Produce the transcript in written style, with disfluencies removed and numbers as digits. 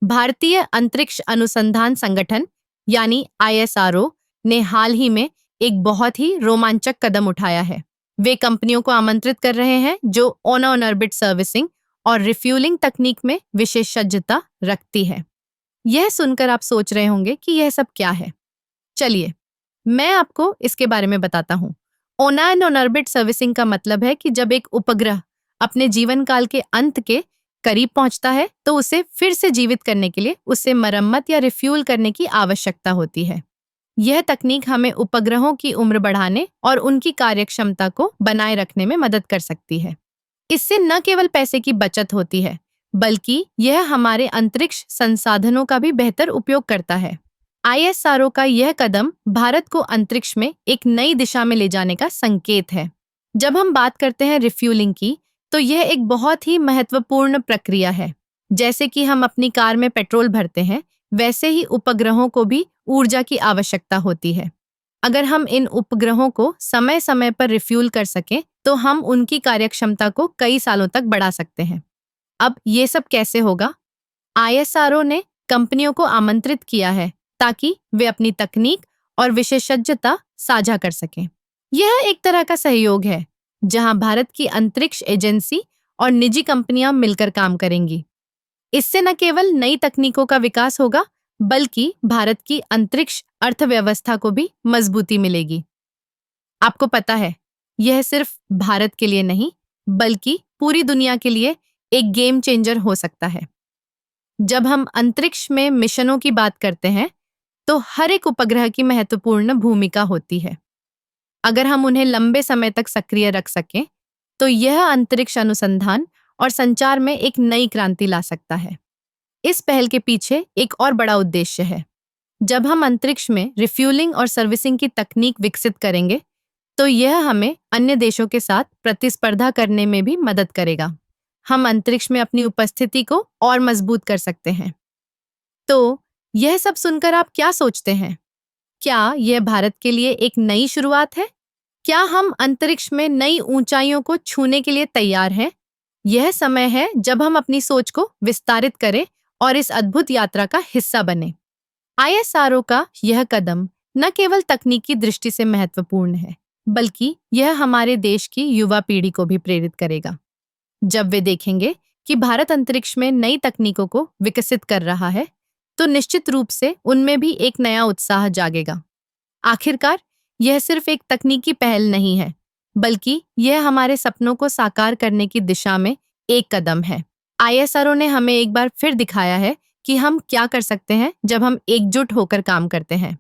भारतीय अंतरिक्ष अनुसंधान संगठन यानी ISRO ने हाल ही में एक बहुत ही रोमांचक कदम उठाया है। वे कंपनियों को आमंत्रित कर रहे हैं जो ऑन ऑर्बिट सर्विसिंग और रिफ्यूलिंग तकनीक में विशेषज्ञता रखती है। यह सुनकर आप सोच रहे होंगे कि यह सब क्या है। चलिए, मैं आपको इसके बारे में बताता हूँ। ऑन ऑर्बिट सर्विसिंग का मतलब है कि जब एक उपग्रह अपने जीवन काल के अंत के करीब पहुंचता है तो उसे फिर से जीवित करने के लिए उसे मरम्मत या रिफ्यूल करने की आवश्यकता होती है। यह तकनीक हमें उपग्रहों की उम्र बढ़ाने और उनकी कार्यक्षमता को बनाए रखने में मदद कर सकती है। इससे न केवल पैसे की बचत होती है, बल्कि यह हमारे अंतरिक्ष संसाधनों का भी बेहतर उपयोग करता है। ISRO का यह कदम भारत को अंतरिक्ष में एक नई दिशा में ले जाने का संकेत है। जब हम बात करते हैं रिफ्यूलिंग की, तो यह एक बहुत ही महत्वपूर्ण प्रक्रिया है। जैसे कि हम अपनी कार में पेट्रोल भरते हैं, वैसे ही उपग्रहों को भी ऊर्जा की आवश्यकता होती है। अगर हम इन उपग्रहों को समय समय पर रिफ्यूल कर सकें, तो हम उनकी कार्यक्षमता को कई सालों तक बढ़ा सकते हैं। अब ये सब कैसे होगा? ISRO ने कंपनियों को आमंत्रित किया है ताकि वे अपनी तकनीक और विशेषज्ञता साझा कर सकें। यह एक तरह का सहयोग है जहां भारत की अंतरिक्ष एजेंसी और निजी कंपनियां मिलकर काम करेंगी। इससे न केवल नई तकनीकों का विकास होगा, बल्कि भारत की अंतरिक्ष अर्थव्यवस्था को भी मजबूती मिलेगी। आपको पता है, यह सिर्फ भारत के लिए नहीं, बल्कि पूरी दुनिया के लिए एक गेम चेंजर हो सकता है। जब हम अंतरिक्ष में मिशनों की बात करते हैं, तो हर एक उपग्रह की महत्वपूर्ण भूमिका होती है। अगर हम उन्हें लंबे समय तक सक्रिय रख सकें, तो यह अंतरिक्ष अनुसंधान और संचार में एक नई क्रांति ला सकता है। इस पहल के पीछे एक और बड़ा उद्देश्य है। जब हम अंतरिक्ष में रिफ्यूलिंग और सर्विसिंग की तकनीक विकसित करेंगे, तो यह हमें अन्य देशों के साथ प्रतिस्पर्धा करने में भी मदद करेगा। हम अंतरिक्ष में अपनी उपस्थिति को और मजबूत कर सकते हैं। तो यह सब सुनकर आप क्या सोचते हैं? क्या यह भारत के लिए एक नई शुरुआत है? क्या हम अंतरिक्ष में नई ऊंचाइयों को छूने के लिए तैयार हैं? यह समय है जब हम अपनी सोच को विस्तारित करें और इस अद्भुत यात्रा का हिस्सा बने। ISRO का यह कदम न केवल तकनीकी दृष्टि से महत्वपूर्ण है, बल्कि यह हमारे देश की युवा पीढ़ी को भी प्रेरित करेगा। जब वे देखेंगे कि भारत अंतरिक्ष में नई तकनीकों को विकसित कर रहा है, तो निश्चित रूप से उनमें भी एक नया उत्साह जागेगा। आखिरकार, यह सिर्फ एक तकनीकी पहल नहीं है, बल्कि यह हमारे सपनों को साकार करने की दिशा में एक कदम है। ISRO ने हमें एक बार फिर दिखाया है कि हम क्या कर सकते हैं जब हम एकजुट होकर काम करते हैं।